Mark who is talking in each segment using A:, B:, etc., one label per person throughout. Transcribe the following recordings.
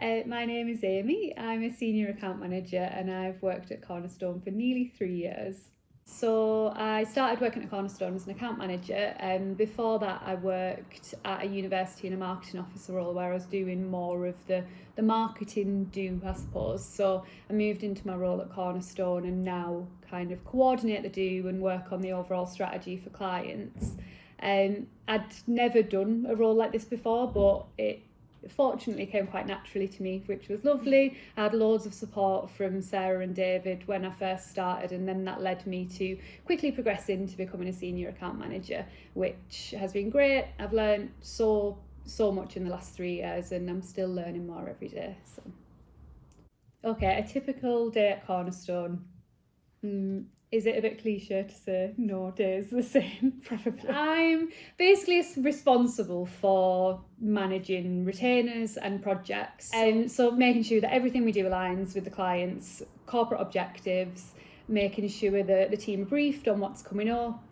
A: My name is Amy. I'm a senior account manager and I've worked at Cornerstone for nearly 3 years. So I started working at Cornerstone as an account manager, and before that I worked at a university in a marketing officer role where I was doing more of the marketing I suppose. So I moved into my role at Cornerstone and now kind of coordinate the do and work on the overall strategy for clients. I'd never done a role like this before, but it fortunately came quite naturally to me, which was lovely. I had loads of support from Sarah and David when I first started, and then that led me to quickly progress into becoming a senior account manager, which has been great. I've learned so much in the last 3 years and I'm still learning more every day. So okay, a typical day at Cornerstone. Is it a bit cliche to say no day's the same? Probably. I'm basically responsible for managing retainers and projects. So making sure that everything we do aligns with the client's corporate objectives, making sure that the team are briefed on what's coming up,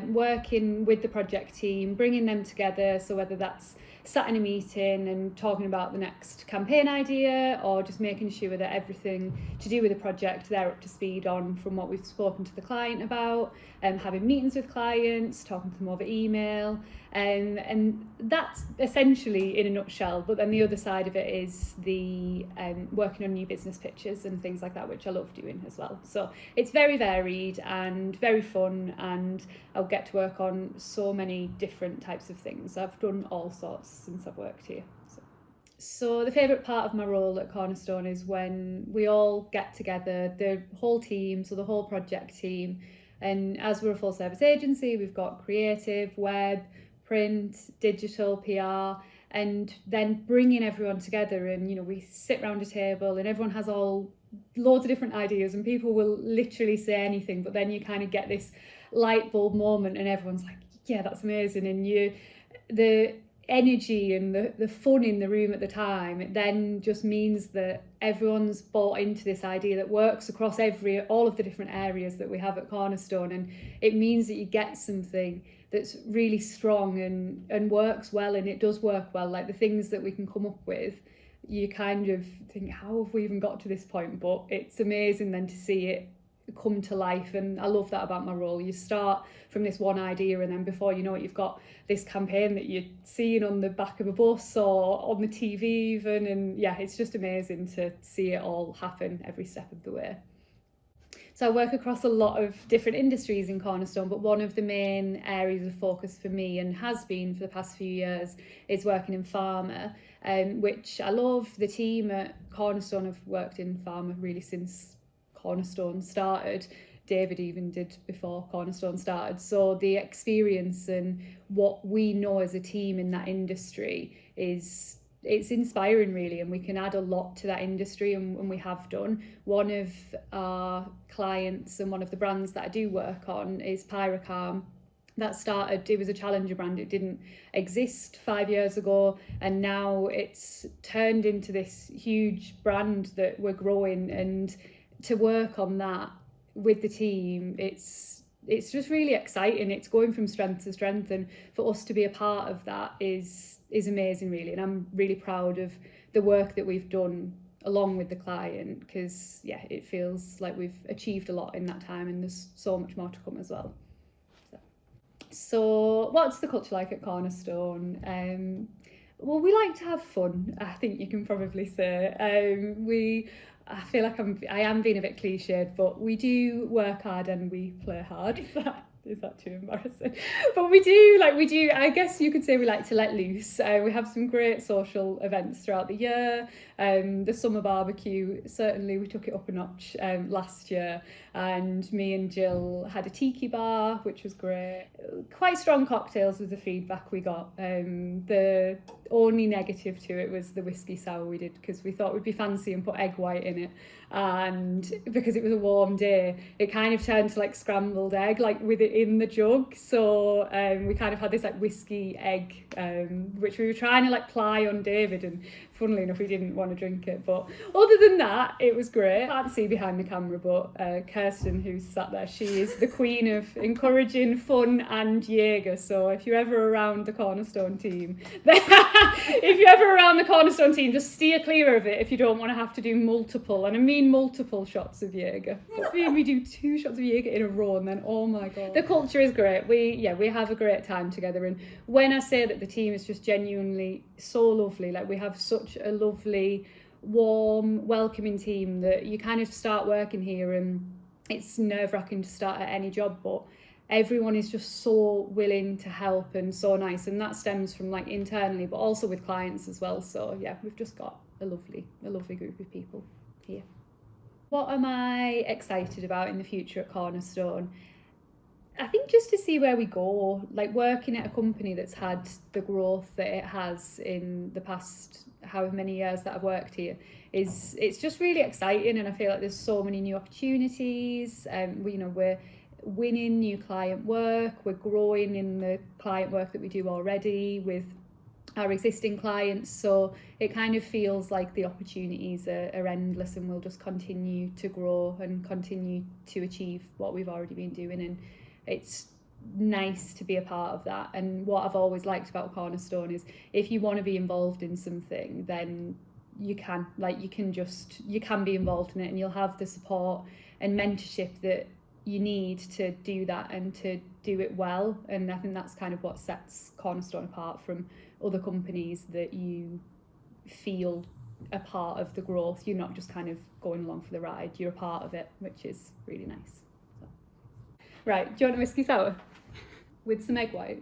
A: working with the project team, bringing them together. So whether that's sat in a meeting and talking about the next campaign idea, or just making sure that everything to do with the project they're up to speed on from what we've spoken to the client about, having meetings with clients, talking to them over email, and that's essentially in a nutshell. But then the other side of it is the working on new business pitches and things like that, which I love doing as well. So it's very varied and very fun, and I'll get to work on so many different types of things. I've done all sorts since I've worked here. So the favourite part of my role at Cornerstone is when we all get together, the whole team, so the whole project team, and as we're a full service agency, we've got creative, web, print, digital, PR, and then bringing everyone together, and we sit around a table and everyone has loads of different ideas, and people will literally say anything, but then you kind of get this light bulb moment and everyone's like, yeah, that's amazing, and the energy and the fun in the room at the time, it then just means that everyone's bought into this idea that works across all of the different areas that we have at Cornerstone, and it means that you get something that's really strong and works well, and it does work well. Like the things that we can come up with, you kind of think, how have we even got to this point? But it's amazing then to see it come to life, and I love that about my role. You start from this one idea, and then before you know it, you've got this campaign that you're seeing on the back of a bus or on the TV even, and yeah, it's just amazing to see it all happen every step of the way. So I work across a lot of different industries in Cornerstone, but one of the main areas of focus for me, and has been for the past few years, is working in pharma, which I love. The team at Cornerstone have worked in pharma really since Cornerstone started. David even did before Cornerstone started. So the experience and what we know as a team in that industry it's inspiring really, and we can add a lot to that industry, and we have done. One of our clients and one of the brands that I do work on is Pyrocalm. That started, it was a challenger brand, it didn't exist 5 years ago, and now it's turned into this huge brand that we're growing, and to work on that with the team, it's just really exciting. It's going from strength to strength, and for us to be a part of that is amazing really, and I'm really proud of the work that we've done along with the client, because yeah, it feels like we've achieved a lot in that time, and there's so much more to come as well. So what's the culture like at Cornerstone? Well, we like to have fun, I think you can probably say. I feel like I am being a bit cliched, but we do work hard and we play hard. Is that too embarrassing? But we do, I guess you could say we like to let loose. We have some great social events throughout the year. The summer barbecue, certainly we took it up a notch last year, and me and Jill had a tiki bar, which was great. Quite strong cocktails was the feedback we got. The only negative to it was the whiskey sour we did, because we thought we'd be fancy and put egg white in it, and because it was a warm day, it kind of turned to like scrambled egg, like with it in the jug. So we kind of had this like whiskey egg, which we were trying to like ply on David, and funnily enough, he didn't want to drink it. But other than that, it was great. I can't see behind the camera, but Kirsten, who's sat there, she is the queen of encouraging fun and Jaeger. So if you're ever around the Cornerstone team, If you're ever around the Cornerstone team, just steer clear of it if you don't want to have to do multiple, and I mean multiple shots of Jaeger. What's made me do 2 shots of Jaeger in a row, and then oh my god. The culture is great. We have a great time together, and when I say that the team is just genuinely so lovely, like we have such a lovely, warm, welcoming team that you kind of start working here and it's nerve-wracking to start at any job, but everyone is just so willing to help and so nice, and that stems from like internally but also with clients as well. So yeah, we've just got a lovely group of people here. What am I excited about in the future at Cornerstone? I think just to see where we go, like working at a company that's had the growth that it has in the past however many years that I've worked here, it's just really exciting, and I feel like there's so many new opportunities. We're winning new client work, we're growing in the client work that we do already with our existing clients, so it kind of feels like the opportunities are endless, and we'll just continue to grow and continue to achieve what we've already been doing, and it's nice to be a part of that. And what I've always liked about Cornerstone is if you want to be involved in something, then you can be involved in it, and you'll have the support and mentorship that you need to do that and to do it well. And I think that's kind of what sets Cornerstone apart from other companies, that you feel a part of the growth. You're not just kind of going along for the ride, you're a part of it, which is really nice. So. Right, do you want a whiskey sour with some egg white?